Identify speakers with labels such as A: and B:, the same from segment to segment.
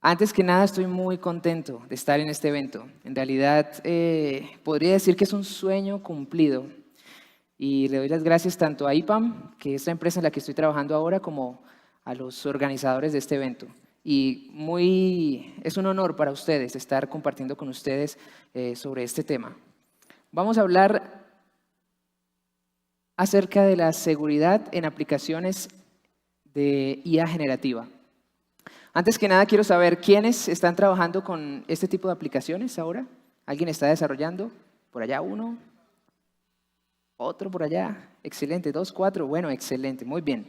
A: Antes que nada, estoy muy contento de estar en este evento. En realidad, podría decir que es un sueño cumplido. Y le doy las gracias tanto a IPAM, que es la empresa en la que estoy trabajando ahora, como a los organizadores de este evento. Es un honor para ustedes estar compartiendo con ustedes sobre este tema. Vamos a hablar acerca de la seguridad en aplicaciones de IA generativa. Antes que nada, quiero saber quiénes están trabajando con este tipo de aplicaciones ahora. ¿Alguien está desarrollando? Por allá uno, otro por allá. Excelente, 2, 4. Bueno, excelente, muy bien.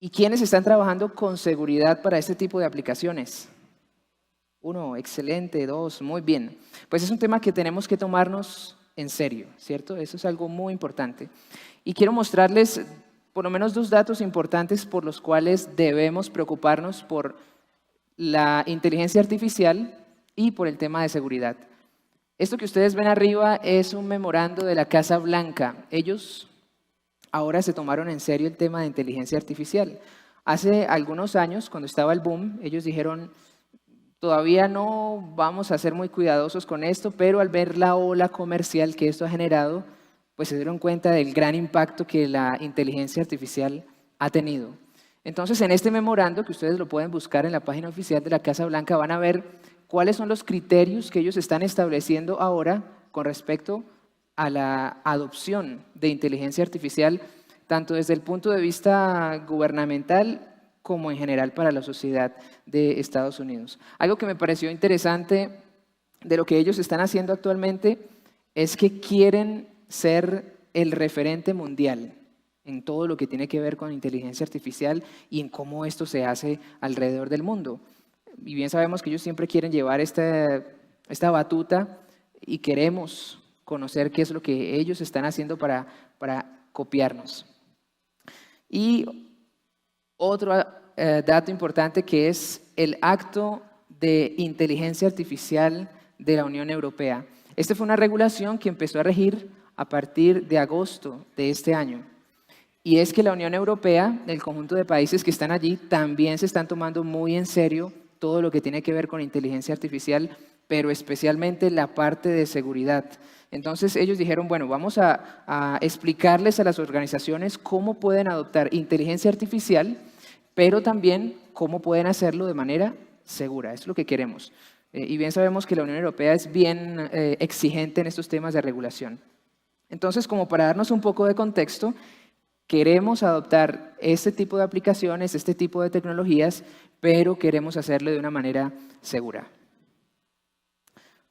A: ¿Y quiénes están trabajando con seguridad para este tipo de aplicaciones? 1, excelente, 2, muy bien. Pues es un tema que tenemos que tomarnos en serio, ¿cierto? Eso es algo muy importante. Y quiero mostrarles por lo menos 2 datos importantes por los cuales debemos preocuparnos por la inteligencia artificial y por el tema de seguridad. Esto que ustedes ven arriba es un memorando de la Casa Blanca. Ellos ahora se tomaron en serio el tema de inteligencia artificial. Hace algunos años, cuando estaba el boom, ellos dijeron, todavía no vamos a ser muy cuidadosos con esto, pero al ver la ola comercial que esto ha generado, pues se dieron cuenta del gran impacto que la inteligencia artificial ha tenido. Entonces, en este memorando, que ustedes lo pueden buscar en la página oficial de la Casa Blanca, van a ver cuáles son los criterios que ellos están estableciendo ahora con respecto a la adopción de inteligencia artificial, tanto desde el punto de vista gubernamental como en general para la sociedad de Estados Unidos. Algo que me pareció interesante de lo que ellos están haciendo actualmente es que quieren ser el referente mundial en todo lo que tiene que ver con inteligencia artificial y en cómo esto se hace alrededor del mundo. Y bien sabemos que ellos siempre quieren llevar esta batuta y queremos conocer qué es lo que ellos están haciendo para copiarnos. Y otro dato importante que es el acto de inteligencia artificial de la Unión Europea. Esta fue una regulación que empezó a regir a partir de agosto de este año. Y es que la Unión Europea, el conjunto de países que están allí, también se están tomando muy en serio todo lo que tiene que ver con inteligencia artificial, pero especialmente la parte de seguridad. Entonces ellos dijeron, bueno, vamos a explicarles a las organizaciones cómo pueden adoptar inteligencia artificial, pero también cómo pueden hacerlo de manera segura. Es lo que queremos. Y bien sabemos que la Unión Europea es bien exigente en estos temas de regulación. Entonces, como para darnos un poco de contexto, queremos adoptar este tipo de aplicaciones, este tipo de tecnologías, pero queremos hacerlo de una manera segura.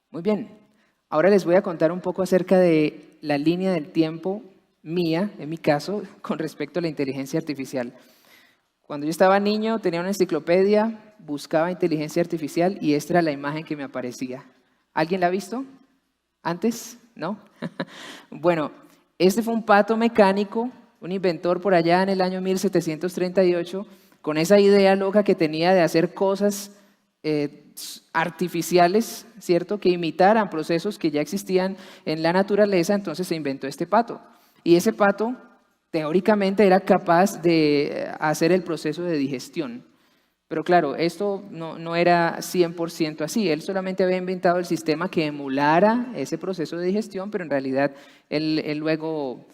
A: Muy bien, ahora les voy a contar un poco acerca de la línea del tiempo mía, en mi caso, con respecto a la inteligencia artificial. Cuando yo estaba niño tenía una enciclopedia, buscaba inteligencia artificial y esta era la imagen que me aparecía. ¿Alguien la ha visto antes? ¿No? Bueno, este fue un pato mecánico, un inventor por allá en el año 1738, con esa idea loca que tenía de hacer cosas artificiales, ¿cierto? Que imitaran procesos que ya existían en la naturaleza, entonces se inventó este pato. Y ese pato, teóricamente, era capaz de hacer el proceso de digestión. Pero claro, esto no era 100% así. Él solamente había inventado el sistema que emulara ese proceso de digestión, pero en realidad él luego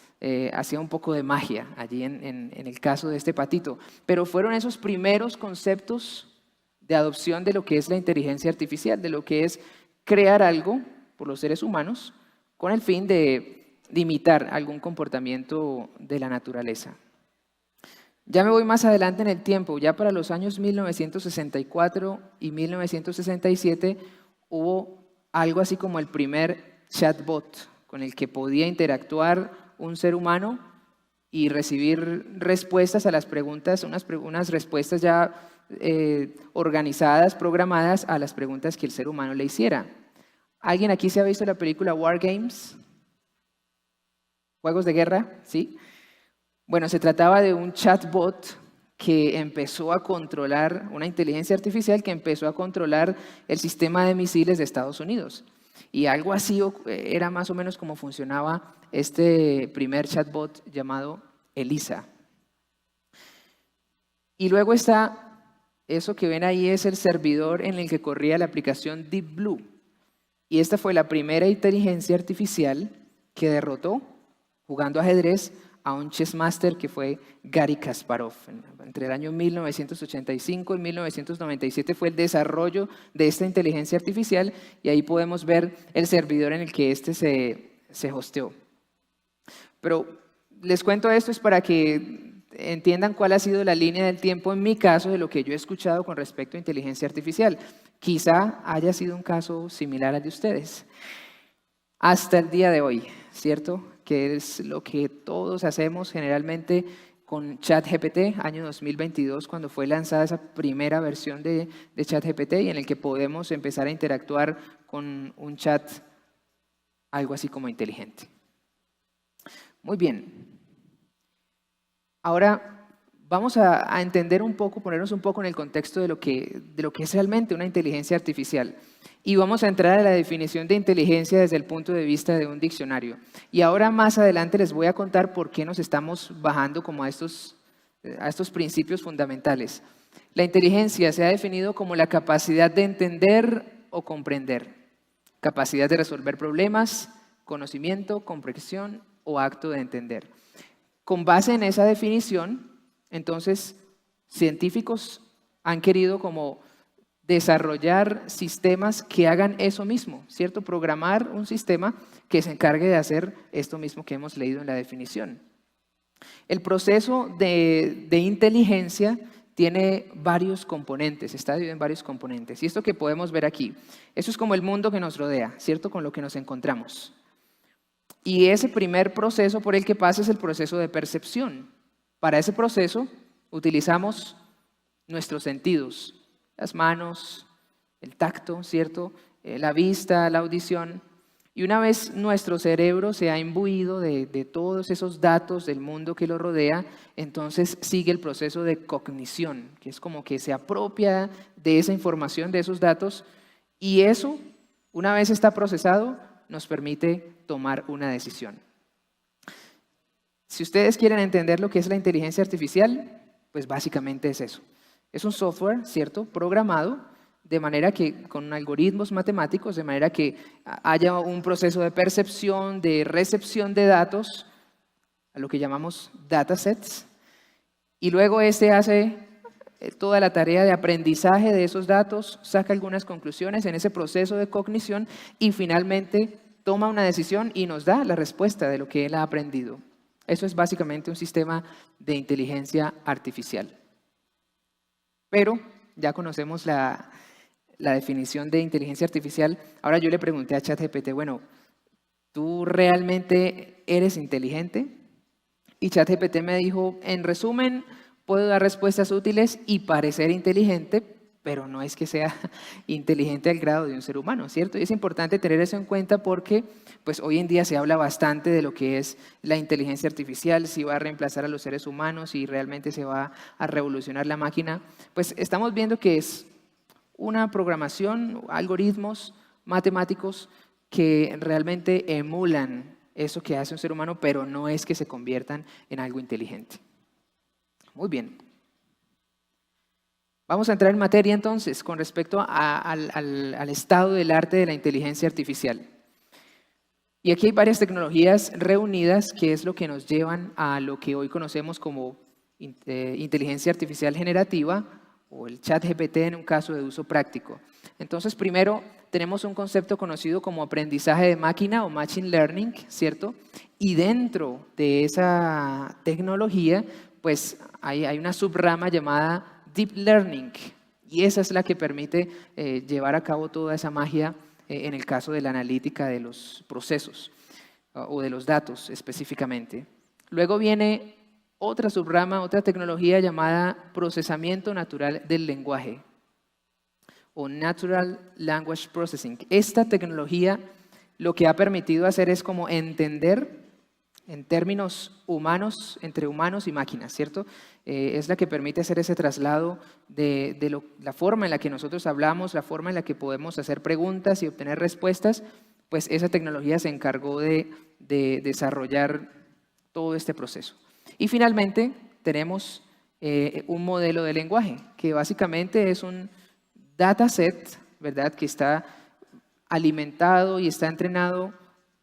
A: hacía un poco de magia allí en el caso de este patito. Pero fueron esos primeros conceptos de adopción de lo que es la inteligencia artificial, de lo que es crear algo por los seres humanos con el fin de imitar algún comportamiento de la naturaleza. Ya me voy más adelante en el tiempo, ya para los años 1964 y 1967 hubo algo así como el primer chatbot con el que podía interactuar un ser humano y recibir respuestas a las preguntas, unas respuestas ya organizadas, programadas a las preguntas que el ser humano le hiciera. ¿Alguien aquí se ha visto la película War Games? ¿Juegos de guerra? ¿Sí? Bueno, se trataba de un chatbot que empezó a controlar, una inteligencia artificial que empezó a controlar el sistema de misiles de Estados Unidos. Y algo así era más o menos como funcionaba este primer chatbot llamado Elisa. Y luego está Eso que ven ahí es el servidor en el que corría la aplicación Deep Blue. Y esta fue la primera inteligencia artificial que derrotó, jugando ajedrez, a un chess master que fue Garry Kasparov. Entre el año 1985 y 1997 fue el desarrollo de esta inteligencia artificial y ahí podemos ver el servidor en el que este se hosteó. Pero les cuento esto es para que entiendan cuál ha sido la línea del tiempo en mi caso de lo que yo he escuchado con respecto a inteligencia artificial. Quizá haya sido un caso similar al de ustedes. Hasta el día de hoy, ¿cierto? Que es lo que todos hacemos generalmente con ChatGPT, año 2022, cuando fue lanzada esa primera versión de ChatGPT y en el que podemos empezar a interactuar con un chat algo así como inteligente. Muy bien. Ahora vamos a entender un poco, ponernos un poco en el contexto de lo que es realmente una inteligencia artificial. Y vamos a entrar a la definición de inteligencia desde el punto de vista de un diccionario. Y ahora más adelante les voy a contar por qué nos estamos bajando como a estos principios fundamentales. La inteligencia se ha definido como la capacidad de entender o comprender, capacidad de resolver problemas, conocimiento, comprensión o acto de entender. Con base en esa definición, entonces, científicos han querido como desarrollar sistemas que hagan eso mismo, ¿cierto? Programar un sistema que se encargue de hacer esto mismo que hemos leído en la definición. El proceso de inteligencia tiene varios componentes, está dividido en varios componentes. Y esto que podemos ver aquí, eso es como el mundo que nos rodea, ¿cierto? Con lo que nos encontramos. Y ese primer proceso por el que pasa es el proceso de percepción. Para ese proceso utilizamos nuestros sentidos, las manos, el tacto, ¿cierto? La vista, la audición. Y una vez nuestro cerebro se ha imbuido de todos esos datos del mundo que lo rodea, entonces sigue el proceso de cognición, que es como que se apropia de esa información, de esos datos, y eso, una vez está procesado, nos permite tomar una decisión. Si ustedes quieren entender lo que es la inteligencia artificial, pues básicamente es eso. Es un software, ¿cierto?, programado de manera que, con algoritmos matemáticos, de manera que haya un proceso de percepción, de recepción de datos, a lo que llamamos datasets, y luego este hace toda la tarea de aprendizaje de esos datos, saca algunas conclusiones en ese proceso de cognición y finalmente toma una decisión y nos da la respuesta de lo que él ha aprendido. Eso es básicamente un sistema de inteligencia artificial. Pero ya conocemos la definición de inteligencia artificial. Ahora yo le pregunté a ChatGPT, bueno, ¿tú realmente eres inteligente? Y ChatGPT me dijo, en resumen, puedo dar respuestas útiles y parecer inteligente, pero no es que sea inteligente al grado de un ser humano, ¿cierto? Y es importante tener eso en cuenta porque pues, hoy en día se habla bastante de lo que es la inteligencia artificial, si va a reemplazar a los seres humanos, si realmente se va a revolucionar la máquina. Pues estamos viendo que es una programación, algoritmos matemáticos que realmente emulan eso que hace un ser humano, pero no es que se conviertan en algo inteligente. Muy bien. Vamos a entrar en materia entonces con respecto al estado del arte de la inteligencia artificial. Y aquí hay varias tecnologías reunidas que es lo que nos llevan a lo que hoy conocemos como inteligencia artificial generativa o el ChatGPT en un caso de uso práctico. Entonces, primero tenemos un concepto conocido como aprendizaje de máquina o machine learning, ¿cierto? Y dentro de esa tecnología, pues hay una subrama llamada Deep Learning, y esa es la que permite llevar a cabo toda esa magia en el caso de la analítica de los procesos o de los datos específicamente. Luego viene otra subrama, otra tecnología llamada procesamiento natural del lenguaje o Natural Language Processing. Esta tecnología lo que ha permitido hacer es como entender en términos humanos, entre humanos y máquinas, ¿cierto? Es la que permite hacer ese traslado de la forma en la que nosotros hablamos, la forma en la que podemos hacer preguntas y obtener respuestas, pues esa tecnología se encargó de desarrollar todo este proceso. Y finalmente tenemos un modelo de lenguaje, que básicamente es un dataset, ¿verdad?, que está alimentado y está entrenado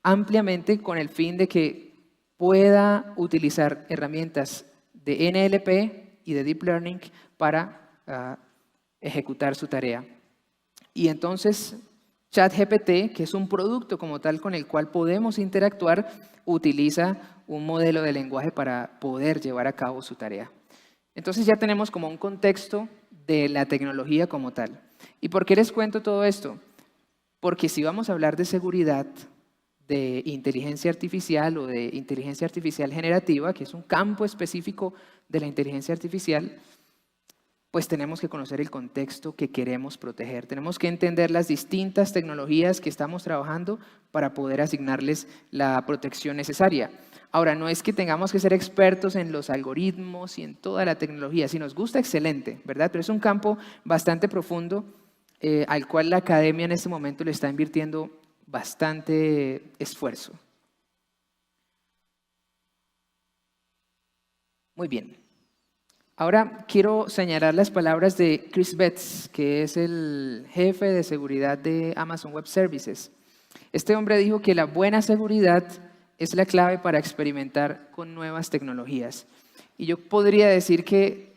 A: ampliamente con el fin de que pueda utilizar herramientas de NLP y de Deep Learning para ejecutar su tarea. Y entonces ChatGPT, que es un producto como tal con el cual podemos interactuar, utiliza un modelo de lenguaje para poder llevar a cabo su tarea. Entonces ya tenemos como un contexto de la tecnología como tal. ¿Y por qué les cuento todo esto? Porque si vamos a hablar de seguridad, de inteligencia artificial o de inteligencia artificial generativa, que es un campo específico de la inteligencia artificial, pues tenemos que conocer el contexto que queremos proteger. Tenemos que entender las distintas tecnologías que estamos trabajando para poder asignarles la protección necesaria. Ahora, no es que tengamos que ser expertos en los algoritmos y en toda la tecnología. Si nos gusta, excelente, ¿verdad? Pero es un campo bastante profundo al cual la academia en este momento le está invirtiendo bastante esfuerzo. Muy bien. Ahora quiero señalar las palabras de Chris Betts, que es el jefe de seguridad de Amazon Web Services. Este hombre dijo que la buena seguridad es la clave para experimentar con nuevas tecnologías. Y yo podría decir que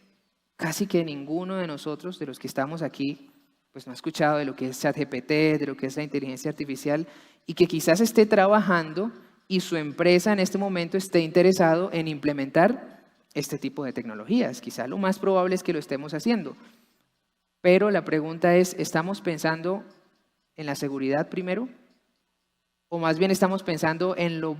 A: casi que ninguno de nosotros, de los que estamos aquí, pues no ha escuchado de lo que es ChatGPT, de lo que es la inteligencia artificial, y que quizás esté trabajando y su empresa en este momento esté interesado en implementar este tipo de tecnologías. Quizá lo más probable es que lo estemos haciendo. Pero la pregunta es, ¿estamos pensando en la seguridad primero? ¿O más bien estamos pensando en lo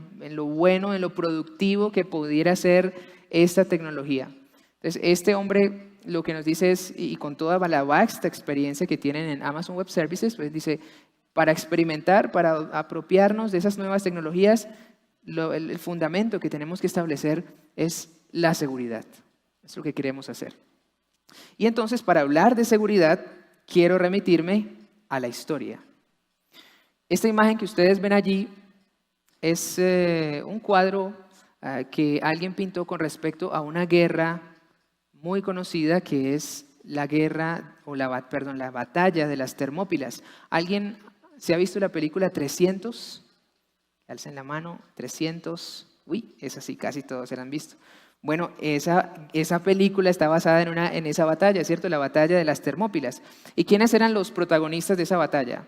A: bueno, en lo productivo que pudiera ser esta tecnología? Entonces, este hombre lo que nos dice es, y con toda la vasta experiencia que tienen en Amazon Web Services, pues dice, para experimentar, para apropiarnos de esas nuevas tecnologías, el fundamento que tenemos que establecer es la seguridad. Es lo que queremos hacer. Y entonces, para hablar de seguridad, quiero remitirme a la historia. Esta imagen que ustedes ven allí es un cuadro que alguien pintó con respecto a una guerra muy conocida que es la guerra, o la batalla de las Termópilas. ¿Alguien se ha visto la película 300? Alcen la mano, 300. Uy, es así, casi todos se la han visto. Bueno, esa película está basada en esa batalla, ¿cierto? La batalla de las Termópilas. ¿Y quiénes eran los protagonistas de esa batalla?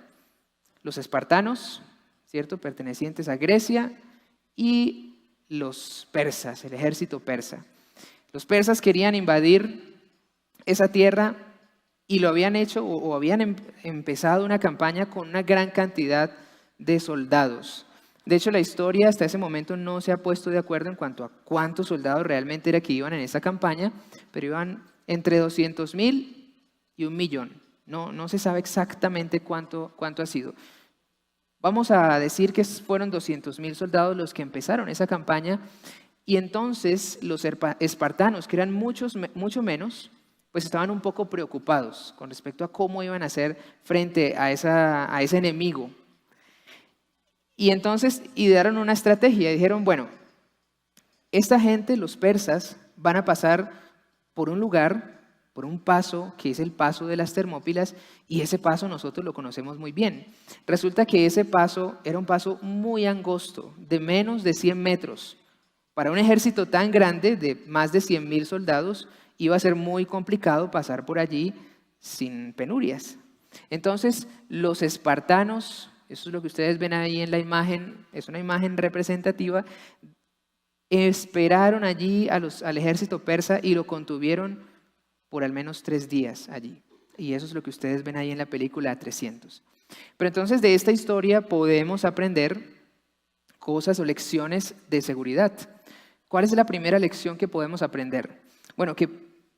A: Los espartanos, ¿cierto? Pertenecientes a Grecia, y los persas, el ejército persa. Los persas querían invadir esa tierra y lo habían hecho o habían empezado una campaña con una gran cantidad de soldados. De hecho, la historia hasta ese momento no se ha puesto de acuerdo en cuanto a cuántos soldados realmente era que iban en esa campaña, pero iban entre 200,000 y 1,000,000. No se sabe exactamente cuánto ha sido. Vamos a decir que fueron 200,000 soldados los que empezaron esa campaña, y entonces los espartanos, que eran mucho menos, pues estaban un poco preocupados con respecto a cómo iban a hacer frente a ese enemigo. Y entonces idearon una estrategia y dijeron, bueno, esta gente, los persas, van a pasar por un lugar, por un paso que es el paso de las Termópilas, y ese paso nosotros lo conocemos muy bien. Resulta que ese paso era un paso muy angosto, de menos de 100 metros. Para un ejército tan grande, de más de 100,000 soldados, iba a ser muy complicado pasar por allí sin penurias. Entonces, los espartanos, eso es lo que ustedes ven ahí en la imagen, es una imagen representativa, esperaron allí al ejército persa y lo contuvieron por al menos 3 días allí. Y eso es lo que ustedes ven ahí en la película 300. Pero entonces de esta historia podemos aprender cosas o lecciones de seguridad. ¿Cuál es la primera lección que podemos aprender? Bueno, que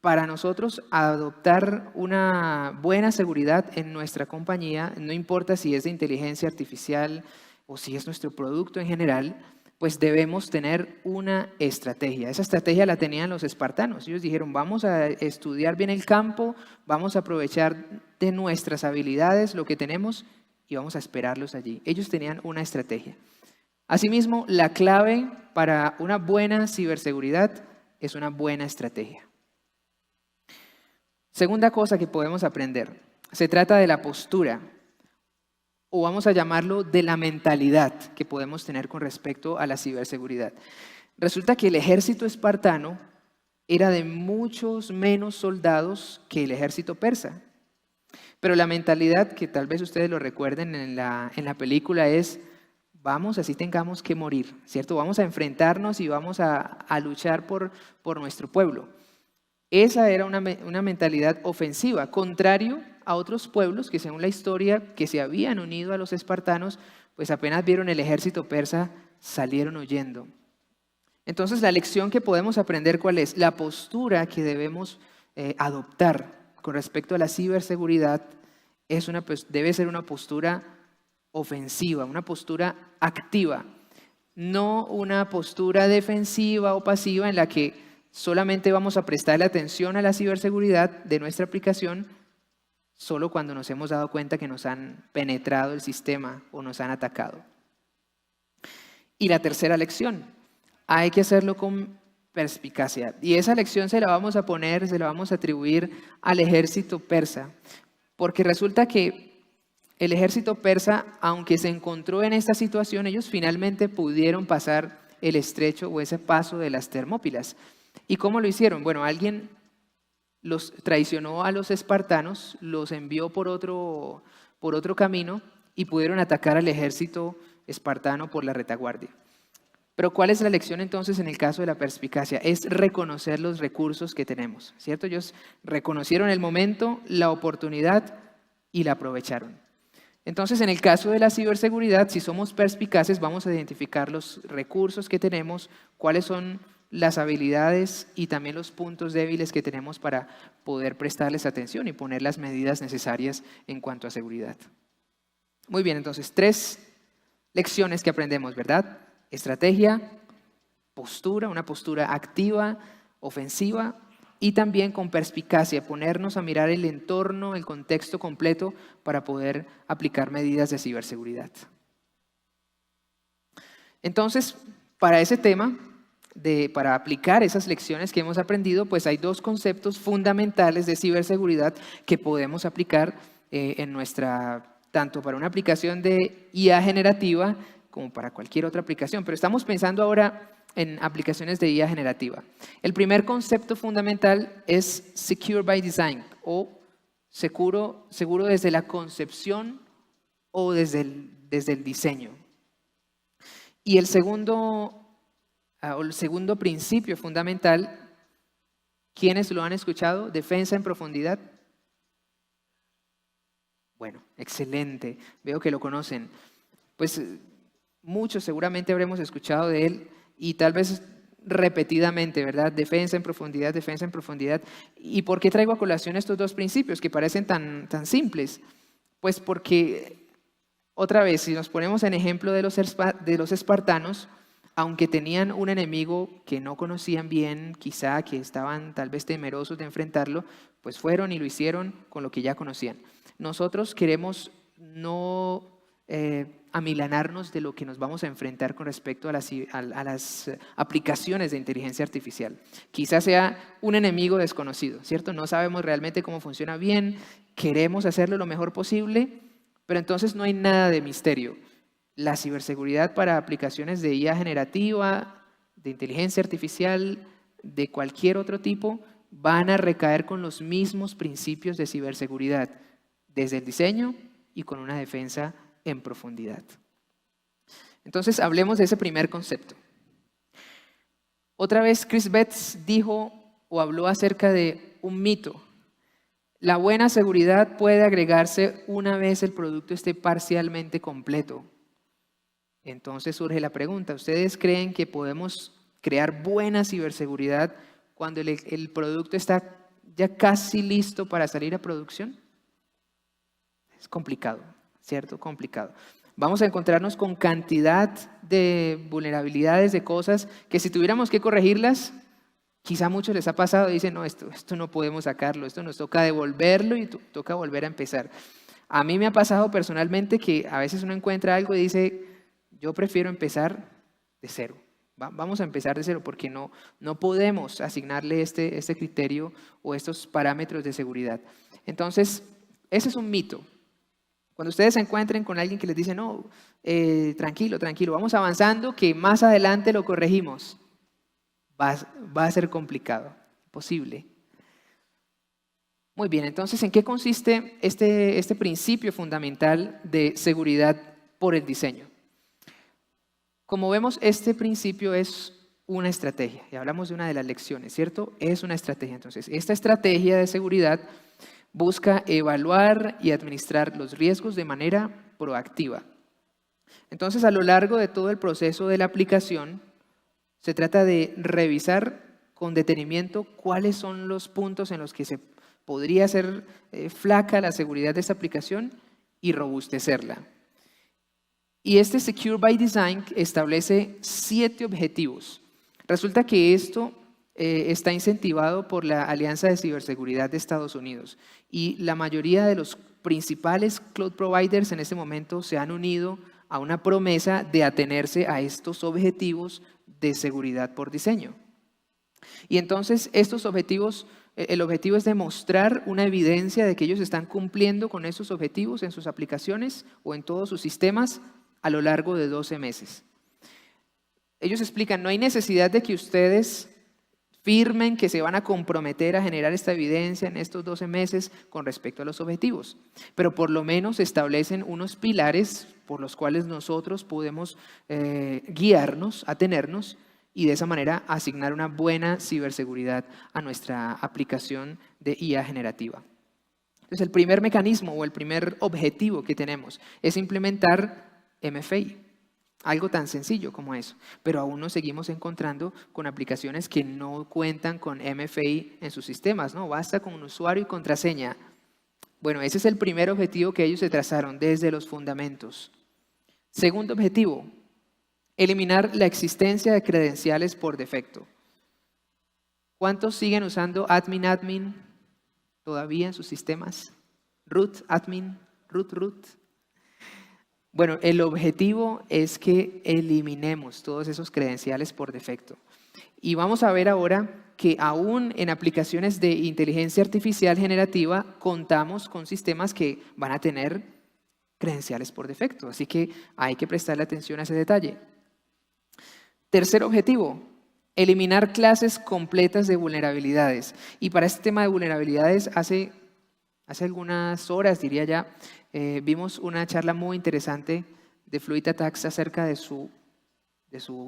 A: para nosotros adoptar una buena seguridad en nuestra compañía, no importa si es de inteligencia artificial o si es nuestro producto en general, pues debemos tener una estrategia. Esa estrategia la tenían los espartanos. Ellos dijeron, vamos a estudiar bien el campo, vamos a aprovechar de nuestras habilidades lo que tenemos y vamos a esperarlos allí. Ellos tenían una estrategia. Asimismo, la clave para una buena ciberseguridad es una buena estrategia. Segunda cosa que podemos aprender, se trata de la postura, o vamos a llamarlo de la mentalidad que podemos tener con respecto a la ciberseguridad. Resulta que el ejército espartano era de muchos menos soldados que el ejército persa. Pero la mentalidad, que tal vez ustedes lo recuerden en la película, es vamos, así tengamos que morir, ¿cierto? Vamos a enfrentarnos y vamos a luchar por nuestro pueblo. Esa era una mentalidad ofensiva, contrario a otros pueblos que según la historia que se habían unido a los espartanos, pues apenas vieron el ejército persa, salieron huyendo. Entonces la lección que podemos aprender, ¿cuál es? La postura que debemos adoptar con respecto a la ciberseguridad debe ser una postura ofensiva, una postura activa, no una postura defensiva o pasiva en la que solamente vamos a prestarle atención a la ciberseguridad de nuestra aplicación solo cuando nos hemos dado cuenta que nos han penetrado el sistema o nos han atacado. Y la tercera lección, hay que hacerlo con perspicacia. Y esa lección se la vamos a atribuir al ejército persa, porque resulta que el ejército persa, aunque se encontró en esta situación, ellos finalmente pudieron pasar el estrecho o ese paso de las Termópilas. ¿Y cómo lo hicieron? Bueno, alguien los traicionó a los espartanos, los envió por otro camino y pudieron atacar al ejército espartano por la retaguardia. Pero ¿cuál es la lección entonces en el caso de la perspicacia? Es reconocer los recursos que tenemos, ¿cierto? Ellos reconocieron el momento, la oportunidad y la aprovecharon. Entonces, en el caso de la ciberseguridad, si somos perspicaces, vamos a identificar los recursos que tenemos, cuáles son las habilidades y también los puntos débiles que tenemos para poder prestarles atención y poner las medidas necesarias en cuanto a seguridad. Muy bien, entonces 3 lecciones que aprendemos, ¿verdad? Estrategia, postura, una postura activa, ofensiva y también con perspicacia, ponernos a mirar el entorno, el contexto completo para poder aplicar medidas de ciberseguridad. Entonces, para ese tema, para aplicar esas lecciones que hemos aprendido, pues hay 2 conceptos fundamentales de ciberseguridad que podemos aplicar tanto para una aplicación de IA generativa como para cualquier otra aplicación. Pero estamos pensando ahora en aplicaciones de IA generativa. El primer concepto fundamental es Secure by Design o seguro desde la concepción o desde el diseño. Y el segundo principio fundamental, ¿quiénes lo han escuchado? Defensa en profundidad. Bueno, excelente, veo que lo conocen. Pues muchos seguramente habremos escuchado de él y tal vez repetidamente, ¿verdad? Defensa en profundidad, defensa en profundidad. ¿Y por qué traigo a colación estos 2 principios que parecen tan simples? Pues porque, otra vez, si nos ponemos en ejemplo de los espartanos, aunque tenían un enemigo que no conocían bien, quizá que estaban tal vez temerosos de enfrentarlo, pues fueron y lo hicieron con lo que ya conocían. Nosotros queremos no amilanarnos de lo que nos vamos a enfrentar con respecto a las aplicaciones de inteligencia artificial. Quizás sea un enemigo desconocido, ¿cierto? No sabemos realmente cómo funciona bien, queremos hacerlo lo mejor posible, pero entonces no hay nada de misterio. La ciberseguridad para aplicaciones de IA generativa, de inteligencia artificial, de cualquier otro tipo, van a recaer con los mismos principios de ciberseguridad, desde el diseño y con una defensa en profundidad. Entonces, hablemos de ese primer concepto. Otra vez, Chris Betts dijo o habló acerca de un mito. La buena seguridad puede agregarse una vez el producto esté parcialmente completo. Entonces surge la pregunta, ¿ustedes creen que podemos crear buena ciberseguridad cuando el producto está ya casi listo para salir a producción? Es complicado, ¿cierto? Complicado. Vamos a encontrarnos con cantidad de vulnerabilidades, de cosas que si tuviéramos que corregirlas, quizá a muchos les ha pasado y dicen, no, esto no podemos sacarlo, esto nos toca devolverlo y toca volver a empezar. A mí me ha pasado personalmente que a veces uno encuentra algo y dice, yo prefiero empezar de cero. Vamos a empezar de cero porque no podemos asignarle este criterio o estos parámetros de seguridad. Entonces, ese es un mito. Cuando ustedes se encuentren con alguien que les dice, no, tranquilo, vamos avanzando, que más adelante lo corregimos, va a ser complicado, imposible. Muy bien, entonces, ¿en qué consiste este principio fundamental de seguridad por el diseño? Como vemos, este principio es una estrategia, y hablamos de una de las lecciones, ¿cierto? Es una estrategia. Entonces, esta estrategia de seguridad busca evaluar y administrar los riesgos de manera proactiva. Entonces, a lo largo de todo el proceso de la aplicación, se trata de revisar con detenimiento cuáles son los puntos en los que se podría ser flaca la seguridad de esta aplicación y robustecerla. Y este Secure by Design establece 7 objetivos. Resulta que esto está incentivado por la Alianza de Ciberseguridad de Estados Unidos y la mayoría de los principales cloud providers en este momento se han unido a una promesa de atenerse a estos objetivos de seguridad por diseño. Y entonces estos objetivos, el objetivo es demostrar una evidencia de que ellos están cumpliendo con esos objetivos en sus aplicaciones o en todos sus sistemas a lo largo de 12 meses. Ellos explican, no hay necesidad de que ustedes firmen que se van a comprometer a generar esta evidencia en estos 12 meses con respecto a los objetivos, pero por lo menos establecen unos pilares por los cuales nosotros podemos guiarnos, atenernos y de esa manera asignar una buena ciberseguridad a nuestra aplicación de IA generativa. Entonces, el primer mecanismo o el primer objetivo que tenemos es implementar MFA. Algo tan sencillo como eso, pero aún nos seguimos encontrando con aplicaciones que no cuentan con MFA en sus sistemas, ¿no? Basta con un usuario y contraseña. Bueno, ese es el primer objetivo que ellos se trazaron desde los fundamentos. Segundo objetivo, eliminar la existencia de credenciales por defecto. ¿Cuántos siguen usando admin todavía en sus sistemas? Root admin, root. Bueno, el objetivo es que eliminemos todos esos credenciales por defecto. Y vamos a ver ahora que aún en aplicaciones de inteligencia artificial generativa contamos con sistemas que van a tener credenciales por defecto. Así que hay que prestarle atención a ese detalle. Tercer objetivo, eliminar clases completas de vulnerabilidades. Y para este tema de vulnerabilidades, hace algunas horas, diría ya, vimos una charla muy interesante de Fluid Attacks acerca de su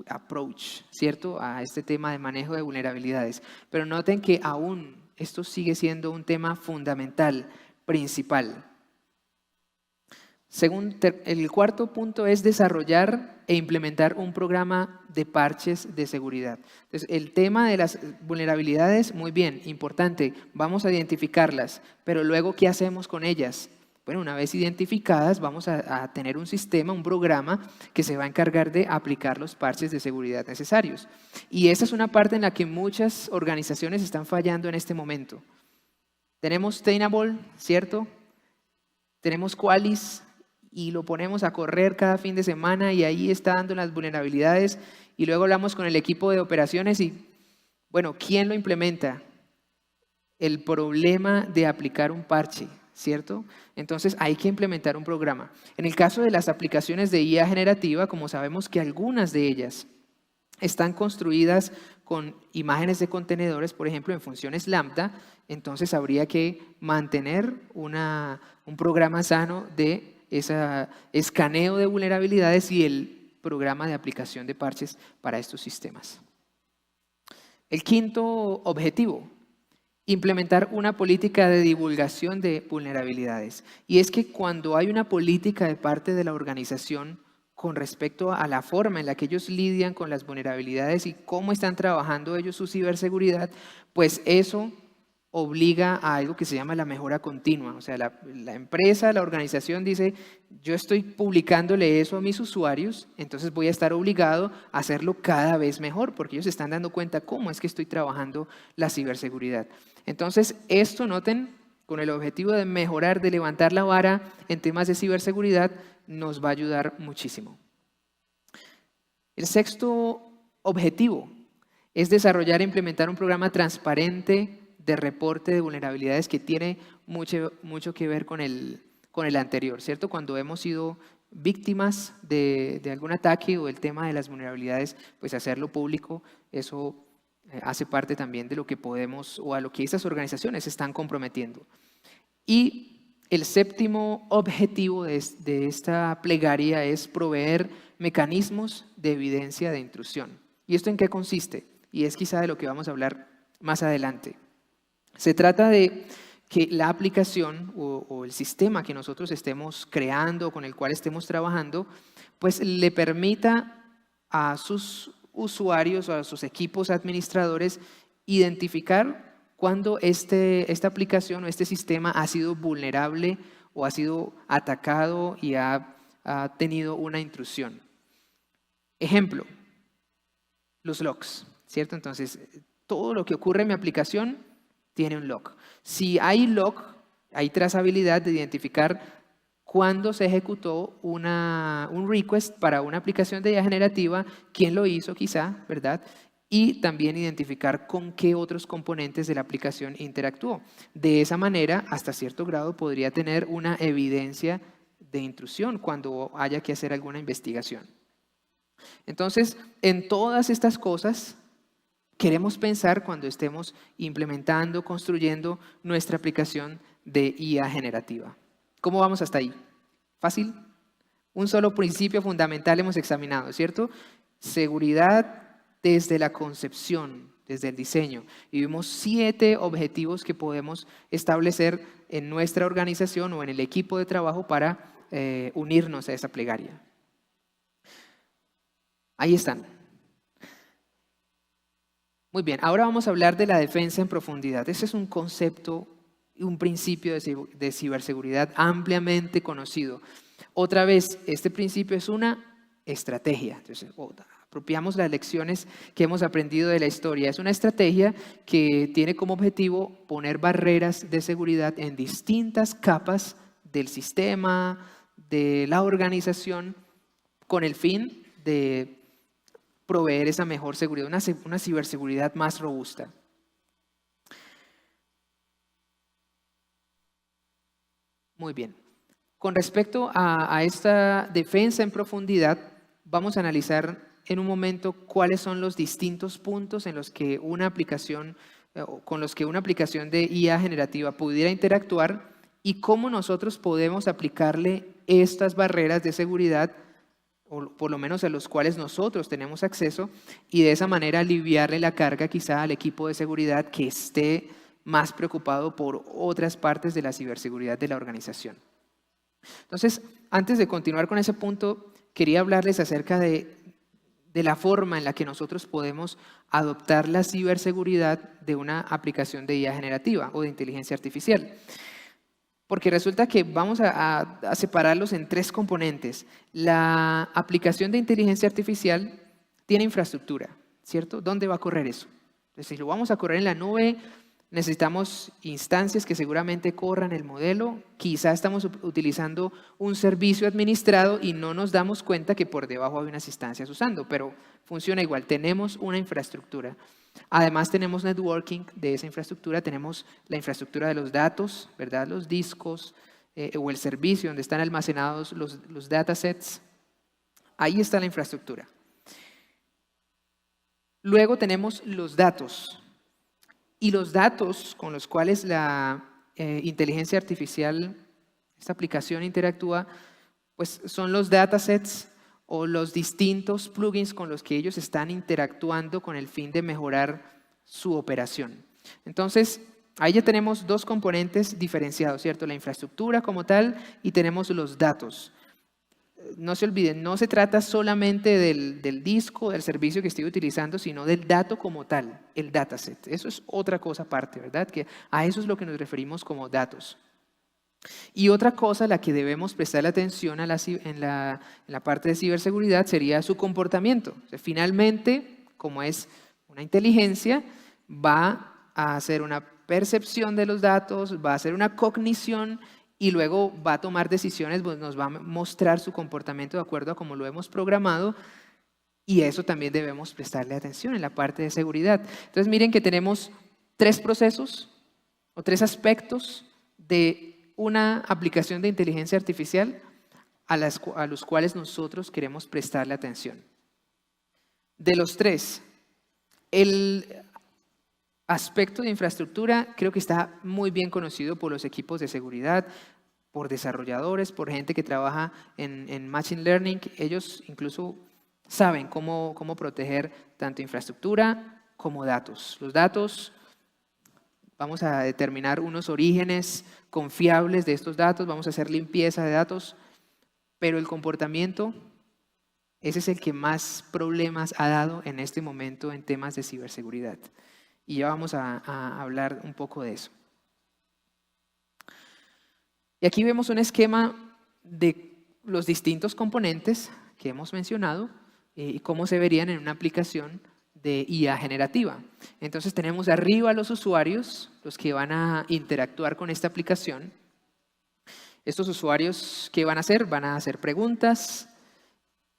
A: approach, ¿cierto?, a este tema de manejo de vulnerabilidades. Pero noten que aún esto sigue siendo un tema fundamental, principal. El cuarto punto es desarrollar e implementar un programa de parches de seguridad. Entonces, el tema de las vulnerabilidades, muy bien, importante, vamos a identificarlas, pero luego, ¿qué hacemos con ellas? Bueno, una vez identificadas, vamos a tener un sistema, un programa que se va a encargar de aplicar los parches de seguridad necesarios. Y esa es una parte en la que muchas organizaciones están fallando en este momento. Tenemos Tenable, ¿cierto? Tenemos Qualys y lo ponemos a correr cada fin de semana y ahí está dando las vulnerabilidades y luego hablamos con el equipo de operaciones y, bueno, ¿quién lo implementa? El problema de aplicar un parche, ¿cierto? Entonces hay que implementar un programa. En el caso de las aplicaciones de IA generativa, como sabemos que algunas de ellas están construidas con imágenes de contenedores, por ejemplo, en funciones lambda, entonces habría que mantener un programa sano de ese escaneo de vulnerabilidades y el programa de aplicación de parches para estos sistemas. El quinto objetivo, implementar una política de divulgación de vulnerabilidades. Y es que cuando hay una política de parte de la organización con respecto a la forma en la que ellos lidian con las vulnerabilidades y cómo están trabajando ellos su ciberseguridad, pues eso obliga a algo que se llama la mejora continua. O sea, la empresa, la organización dice, yo estoy publicándole eso a mis usuarios, entonces voy a estar obligado a hacerlo cada vez mejor, porque ellos se están dando cuenta cómo es que estoy trabajando la ciberseguridad. Entonces, esto, noten, con el objetivo de mejorar, de levantar la vara en temas de ciberseguridad, nos va a ayudar muchísimo. El sexto objetivo es desarrollar e implementar un programa transparente de reporte de vulnerabilidades que tiene mucho que ver con el anterior, ¿cierto? Cuando hemos sido víctimas de algún ataque o el tema de las vulnerabilidades, pues hacerlo público, eso hace parte también de lo que podemos o a lo que estas organizaciones se están comprometiendo. Y el séptimo objetivo de esta plegaria es proveer mecanismos de evidencia de intrusión. ¿Y esto en qué consiste? Y es quizá de lo que vamos a hablar más adelante. Se trata de que la aplicación o el sistema que nosotros estemos creando, con el cual estemos trabajando, pues le permita a sus usuarios o a sus equipos administradores identificar cuando esta aplicación o este sistema ha sido vulnerable o ha sido atacado y ha tenido una intrusión. Ejemplo, los logs, ¿cierto? Entonces, todo lo que ocurre en mi aplicación tiene un log. Si hay log, hay trazabilidad de identificar cuándo se ejecutó un request para una aplicación de IA generativa, quién lo hizo quizá, ¿verdad? Y también identificar con qué otros componentes de la aplicación interactuó. De esa manera, hasta cierto grado, podría tener una evidencia de intrusión cuando haya que hacer alguna investigación. Entonces, en todas estas cosas, queremos pensar cuando estemos implementando, construyendo nuestra aplicación de IA generativa. ¿Cómo vamos hasta ahí? ¿Fácil? Un solo principio fundamental hemos examinado, ¿cierto? Seguridad desde la concepción, desde el diseño. Y vimos 7 objetivos que podemos establecer en nuestra organización o en el equipo de trabajo para unirnos a esa plegaria. Ahí están. Muy bien, ahora vamos a hablar de la defensa en profundidad. Ese es un concepto, un principio de ciberseguridad ampliamente conocido. Otra vez, este principio es una estrategia. Entonces, apropiamos las lecciones que hemos aprendido de la historia. Es una estrategia que tiene como objetivo poner barreras de seguridad en distintas capas del sistema, de la organización, con el fin de proveer esa mejor seguridad, una ciberseguridad más robusta. Muy bien. Con respecto a esta defensa en profundidad, vamos a analizar en un momento cuáles son los distintos puntos en los que con los que una aplicación de IA generativa pudiera interactuar y cómo nosotros podemos aplicarle estas barreras de seguridad, o por lo menos a los cuales nosotros tenemos acceso, y de esa manera aliviarle la carga quizá al equipo de seguridad que esté más preocupado por otras partes de la ciberseguridad de la organización. Entonces, antes de continuar con ese punto, quería hablarles acerca de la forma en la que nosotros podemos adoptar la ciberseguridad de una aplicación de IA generativa o de inteligencia artificial. Porque resulta que vamos a separarlos en 3 componentes. La aplicación de inteligencia artificial tiene infraestructura, ¿cierto? ¿Dónde va a correr eso? Entonces, si lo vamos a correr en la nube, necesitamos instancias que seguramente corran el modelo. Quizá estamos utilizando un servicio administrado y no nos damos cuenta que por debajo hay unas instancias usando, pero funciona igual. Tenemos una infraestructura. Además tenemos networking de esa infraestructura, tenemos la infraestructura de los datos, ¿verdad? Los discos o el servicio donde están almacenados los datasets. Ahí está la infraestructura. Luego tenemos los datos. Y los datos con los cuales la inteligencia artificial, esta aplicación interactúa, pues son los datasets o los distintos plugins con los que ellos están interactuando con el fin de mejorar su operación. Entonces, ahí ya tenemos 2 componentes diferenciados, ¿cierto? La infraestructura como tal y tenemos los datos. No se olviden, no se trata solamente del disco, del servicio que estoy utilizando, sino del dato como tal, el dataset. Eso es otra cosa aparte, ¿verdad? Que a eso es lo que nos referimos como datos. Y otra cosa a la que debemos prestar atención en la parte de ciberseguridad sería su comportamiento. O sea, finalmente, como es una inteligencia, va a hacer una percepción de los datos, va a hacer una cognición y luego va a tomar decisiones, pues nos va a mostrar su comportamiento de acuerdo a cómo lo hemos programado. Y eso también debemos prestarle atención en la parte de seguridad. Entonces miren que tenemos 3 procesos o 3 aspectos de una aplicación de inteligencia artificial a los cuales nosotros queremos prestarle atención. De los 3, el aspecto de infraestructura creo que está muy bien conocido por los equipos de seguridad, por desarrolladores, por gente que trabaja en Machine Learning. Ellos incluso saben cómo proteger tanto infraestructura como datos. Los datos, vamos a determinar unos orígenes confiables de estos datos, vamos a hacer limpieza de datos, pero el comportamiento, ese es el que más problemas ha dado en este momento en temas de ciberseguridad. Y ya vamos a hablar un poco de eso. Y aquí vemos un esquema de los distintos componentes que hemos mencionado y cómo se verían en una aplicación de IA generativa. Entonces tenemos arriba a los usuarios, los que van a interactuar con esta aplicación. Estos usuarios, ¿qué van a hacer? Van a hacer preguntas.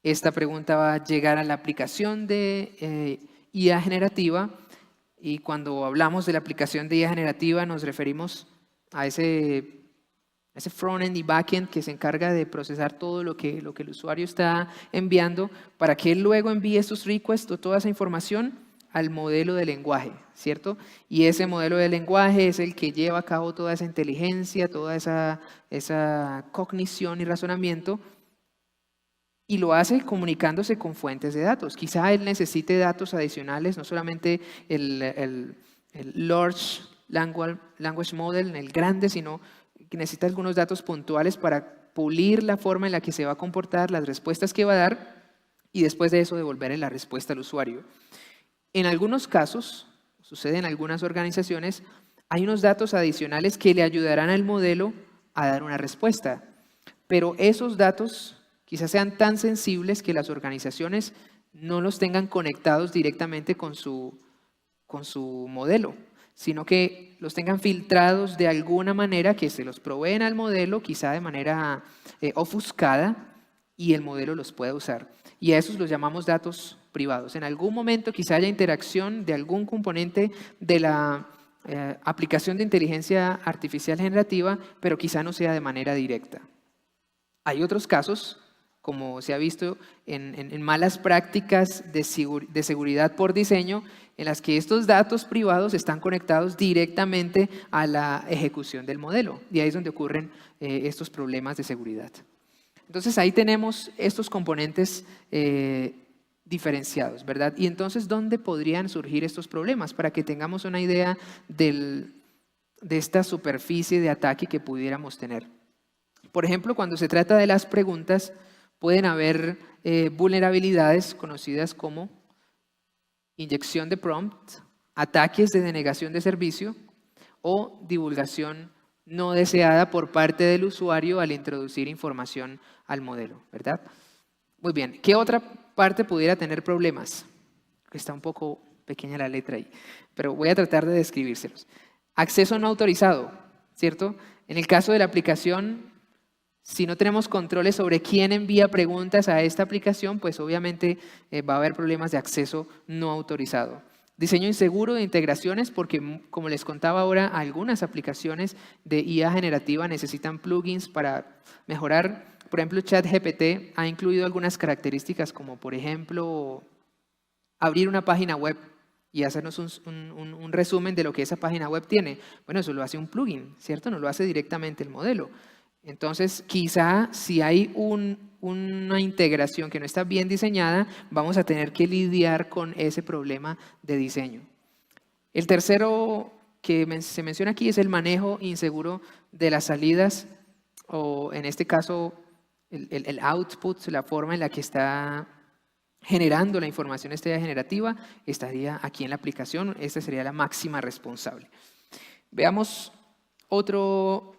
A: Esta pregunta va a llegar a la aplicación de IA generativa. Y cuando hablamos de la aplicación de IA generativa nos referimos a ese front-end y back-end que se encarga de procesar todo lo que el usuario está enviando para que él luego envíe esos requests o toda esa información al modelo de lenguaje, ¿cierto? Y ese modelo de lenguaje es el que lleva a cabo toda esa inteligencia, toda esa cognición y razonamiento, y lo hace comunicándose con fuentes de datos. Quizá él necesite datos adicionales, no solamente el Large Language Model, el grande, sino que necesita algunos datos puntuales para pulir la forma en la que se va a comportar, las respuestas que va a dar, y después de eso devolverle la respuesta al usuario. En algunos casos, sucede en algunas organizaciones, hay unos datos adicionales que le ayudarán al modelo a dar una respuesta, pero esos datos quizás sean tan sensibles que las organizaciones no los tengan conectados directamente con su modelo, sino que los tengan filtrados de alguna manera, que se los proveen al modelo, quizá de manera ofuscada, y el modelo los pueda usar. Y a esos los llamamos datos privados. En algún momento quizá haya interacción de algún componente de la aplicación de inteligencia artificial generativa, pero quizá no sea de manera directa. Hay otros casos, como se ha visto en malas prácticas de seguridad por diseño, en las que estos datos privados están conectados directamente a la ejecución del modelo. Y ahí es donde ocurren estos problemas de seguridad. Entonces ahí tenemos estos componentes diferenciados, ¿verdad? Y entonces, ¿dónde podrían surgir estos problemas? Para que tengamos una idea de esta superficie de ataque que pudiéramos tener. Por ejemplo, cuando se trata de las preguntas, pueden haber vulnerabilidades conocidas como inyección de prompt, ataques de denegación de servicio o divulgación no deseada por parte del usuario al introducir información al modelo, ¿verdad? Muy bien, ¿qué otra parte pudiera tener problemas? Está un poco pequeña la letra ahí, pero voy a tratar de describírselos. Acceso no autorizado, ¿cierto? En el caso de la aplicación, si no tenemos controles sobre quién envía preguntas a esta aplicación, pues obviamente va a haber problemas de acceso no autorizado. Diseño inseguro de integraciones, porque como les contaba ahora, algunas aplicaciones de IA generativa necesitan plugins para mejorar. Por ejemplo, ChatGPT ha incluido algunas características como, por ejemplo, abrir una página web y hacernos un resumen de lo que esa página web tiene. Bueno, eso lo hace un plugin, ¿cierto? No lo hace directamente el modelo. Entonces, quizá si hay una integración que no está bien diseñada, vamos a tener que lidiar con ese problema de diseño. El tercero que se menciona aquí es el manejo inseguro de las salidas, o en este caso el output, la forma en la que está generando la información esta generativa, estaría aquí en la aplicación. Esta sería la máxima responsable. Veamos otras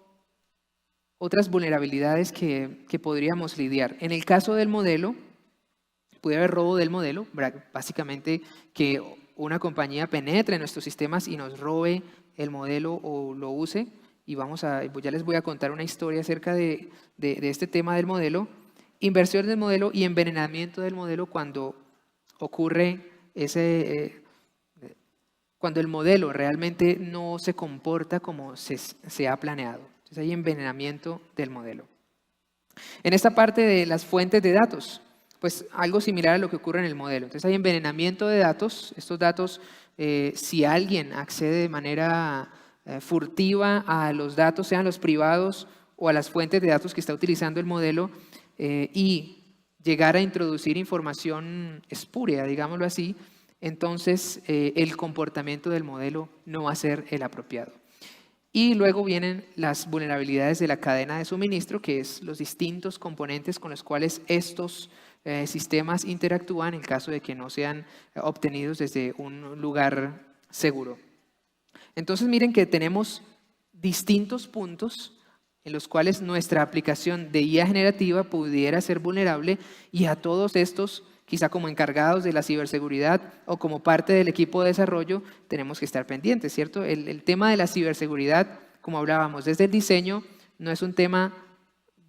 A: vulnerabilidades que podríamos lidiar. En el caso del modelo, puede haber robo del modelo, básicamente que una compañía penetre en nuestros sistemas y nos robe el modelo o lo use. Y ya les voy a contar una historia acerca de este tema del modelo. Inversión del modelo y envenenamiento del modelo cuando ocurre cuando el modelo realmente no se comporta como se ha planeado. Entonces hay envenenamiento del modelo. En esta parte de las fuentes de datos, pues algo similar a lo que ocurre en el modelo. Entonces hay envenenamiento de datos. Estos datos, si alguien accede de manera furtiva a los datos, sean los privados o a las fuentes de datos que está utilizando el modelo, y llegar a introducir información espúrea, digámoslo así, entonces el comportamiento del modelo no va a ser el apropiado. Y luego vienen las vulnerabilidades de la cadena de suministro, que es los distintos componentes con los cuales estos sistemas interactúan en caso de que no sean obtenidos desde un lugar seguro. Entonces miren que tenemos distintos puntos en los cuales nuestra aplicación de IA generativa pudiera ser vulnerable, y a todos estos, quizá como encargados de la ciberseguridad o como parte del equipo de desarrollo, tenemos que estar pendientes, ¿cierto? El tema de la ciberseguridad, como hablábamos, desde el diseño, no es un tema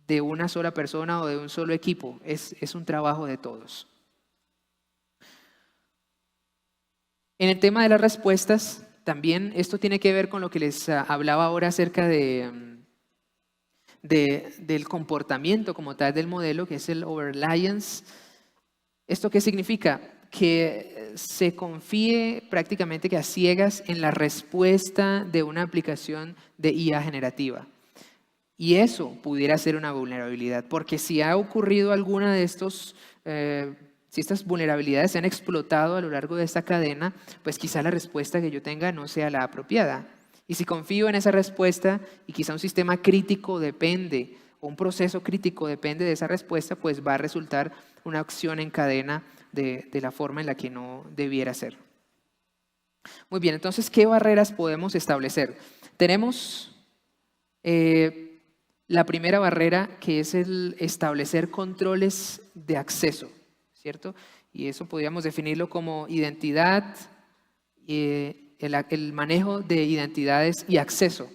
A: de una sola persona o de un solo equipo, es un trabajo de todos. En el tema de las respuestas, también esto tiene que ver con lo que les hablaba ahora acerca del comportamiento como tal del modelo, que es el overreliance. ¿Esto qué significa? Que se confíe prácticamente que a ciegas en la respuesta de una aplicación de IA generativa. Y eso pudiera ser una vulnerabilidad, porque si ha ocurrido alguna de si estas vulnerabilidades se han explotado a lo largo de esta cadena, pues quizá la respuesta que yo tenga no sea la apropiada. Y si confío en esa respuesta y quizá un sistema crítico depende, o un proceso crítico depende de esa respuesta, pues va a resultar una acción en cadena de la forma en la que no debiera ser. Muy bien, entonces, ¿qué barreras podemos establecer? Tenemos la primera barrera, que es el establecer controles de acceso, ¿cierto? Y eso podríamos definirlo como identidad, el manejo de identidades y acceso.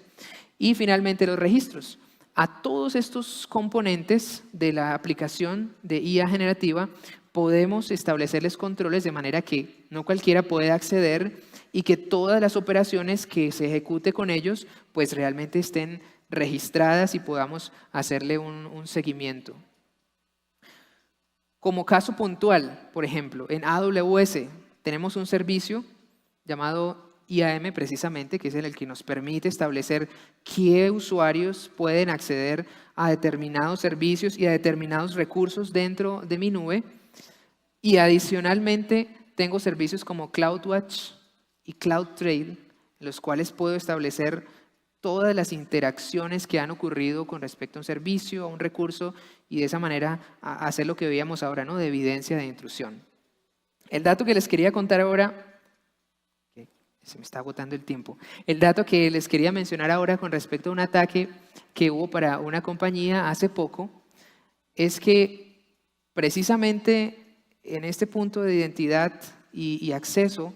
A: Y finalmente los registros. A todos estos componentes de la aplicación de IA generativa podemos establecerles controles de manera que no cualquiera pueda acceder y que todas las operaciones que se ejecute con ellos pues realmente estén registradas y podamos hacerle un seguimiento. Como caso puntual, por ejemplo, en AWS tenemos un servicio llamado IAM precisamente, que es el que nos permite establecer qué usuarios pueden acceder a determinados servicios y a determinados recursos dentro de mi nube. Y adicionalmente tengo servicios como CloudWatch y CloudTrail, en los cuales puedo establecer todas las interacciones que han ocurrido con respecto a un servicio, a un recurso, y de esa manera hacer lo que veíamos ahora, ¿no? De evidencia de intrusión. El dato que les quería contar ahora, se me está agotando el tiempo. El dato que les quería mencionar ahora con respecto a un ataque que hubo para una compañía hace poco es que precisamente en este punto de identidad y acceso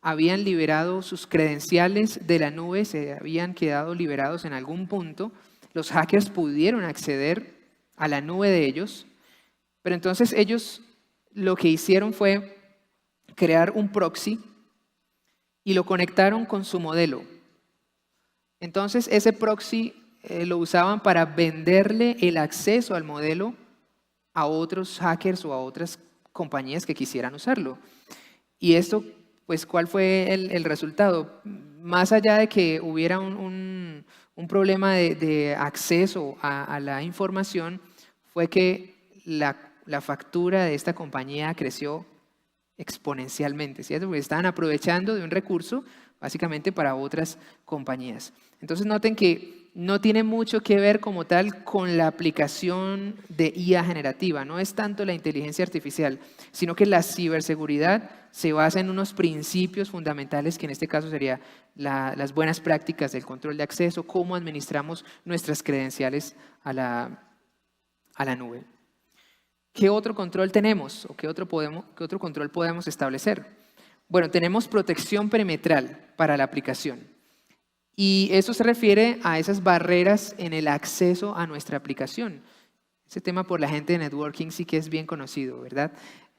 A: habían liberado sus credenciales de la nube, se habían quedado liberados en algún punto. Los hackers pudieron acceder a la nube de ellos, pero entonces ellos lo que hicieron fue crear un proxy y lo conectaron con su modelo. Entonces ese proxy lo usaban para venderle el acceso al modelo a otros hackers o a otras compañías que quisieran usarlo. Y esto, pues, ¿cuál fue el resultado? Más allá de que hubiera un problema de acceso a la información, fue que la factura de esta compañía creció exponencialmente, ¿cierto? Porque estaban aprovechando de un recurso básicamente para otras compañías. Entonces noten que no tiene mucho que ver como tal con la aplicación de IA generativa, no es tanto la inteligencia artificial, sino que la ciberseguridad se basa en unos principios fundamentales que en este caso serían las buenas prácticas del control de acceso, cómo administramos nuestras credenciales a la nube. ¿Qué otro control tenemos o qué otro control podemos establecer? Bueno, tenemos protección perimetral para la aplicación. Y eso se refiere a esas barreras en el acceso a nuestra aplicación. Ese tema por la gente de networking sí que es bien conocido, ¿verdad?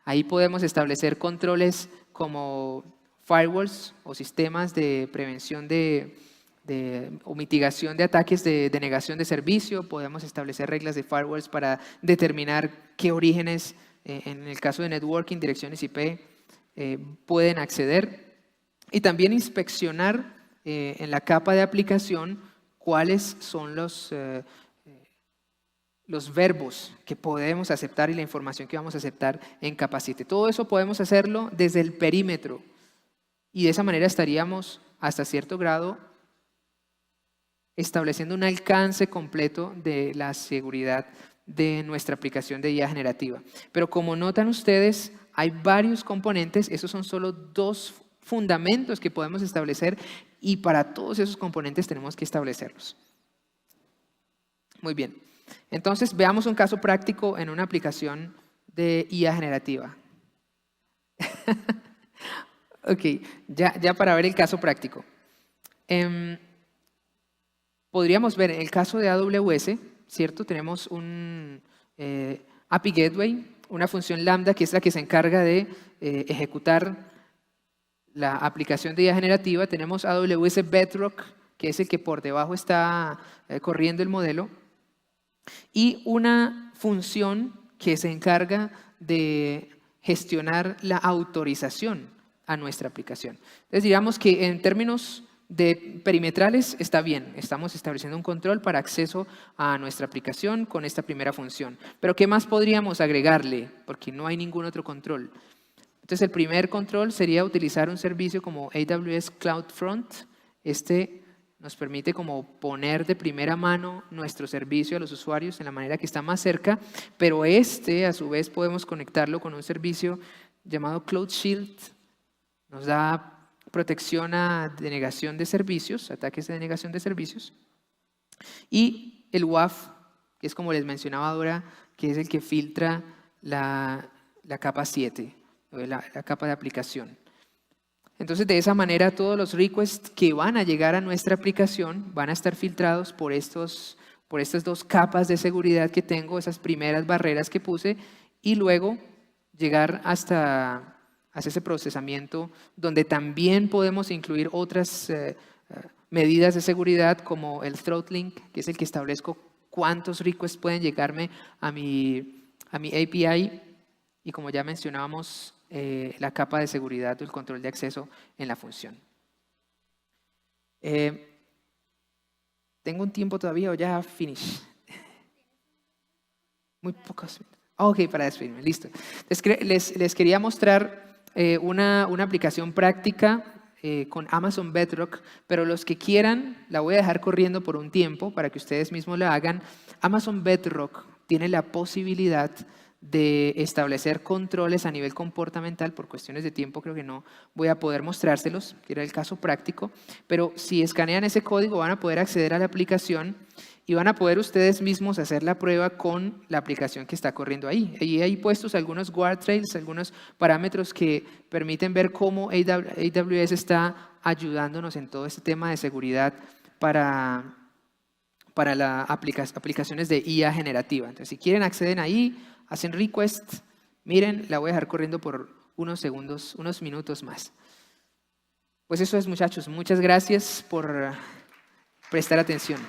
A: Ahí podemos establecer controles como firewalls o sistemas de prevención o mitigación de ataques de denegación de servicio. Podemos establecer reglas de firewalls para determinar qué orígenes, en el caso de networking, direcciones IP, pueden acceder. Y también inspeccionar en la capa de aplicación cuáles son los verbos que podemos aceptar y la información que vamos a aceptar en Capacity. Todo eso podemos hacerlo desde el perímetro y de esa manera estaríamos hasta cierto grado estableciendo un alcance completo de la seguridad de nuestra aplicación de IA generativa. Pero como notan ustedes, hay varios componentes, esos son solo 2 fundamentos que podemos establecer y para todos esos componentes tenemos que establecerlos. Muy bien. Entonces, veamos un caso práctico en una aplicación de IA generativa. Ok, ya para ver el caso práctico. Podríamos ver en el caso de AWS, ¿cierto? Tenemos un API Gateway, una función Lambda que es la que se encarga de ejecutar la aplicación de IA generativa. Tenemos AWS Bedrock, que es el que por debajo está corriendo el modelo. Y una función que se encarga de gestionar la autorización a nuestra aplicación. Entonces, digamos que en términos de perimetrales está bien. Estamos estableciendo un control para acceso a nuestra aplicación con esta primera función. Pero ¿qué más podríamos agregarle? Porque no hay ningún otro control. Entonces, el primer control sería utilizar un servicio como AWS CloudFront. Este nos permite como poner de primera mano nuestro servicio a los usuarios en la manera que está más cerca, pero a su vez podemos conectarlo con un servicio llamado Cloud Shield. Nos da protección a denegación de servicios, ataques de denegación de servicios. Y el WAF, que es como les mencionaba ahora, que es el que filtra la capa 7, la capa de aplicación. Entonces, de esa manera, todos los requests que van a llegar a nuestra aplicación van a estar filtrados por estas 2 capas de seguridad que tengo, esas primeras barreras que puse, y luego llegar hasta ese procesamiento donde también podemos incluir otras medidas de seguridad como el throttling, que es el que establezco cuántos requests pueden llegarme a mi API, y como ya mencionábamos, la capa de seguridad o el control de acceso en la función. ¿Tengo un tiempo todavía o ya finish? Muy pocos minutos. Ok, para despedirme, listo. Les quería mostrar una aplicación práctica con Amazon Bedrock, pero los que quieran, la voy a dejar corriendo por un tiempo para que ustedes mismos la hagan. Amazon Bedrock tiene la posibilidad de establecer controles a nivel comportamental. Por cuestiones de tiempo creo que no voy a poder mostrárselos, que era el caso práctico, pero si escanean ese código van a poder acceder a la aplicación y van a poder ustedes mismos hacer la prueba con la aplicación que está corriendo ahí. Y hay puestos algunos guardrails, algunos parámetros que permiten ver cómo AWS está ayudándonos en todo este tema de seguridad para las aplicaciones de IA generativa. Entonces, si quieren acceden ahí, hacen request, miren, la voy a dejar corriendo por unos segundos, unos minutos más. Pues eso es, muchachos. Muchas gracias por prestar atención.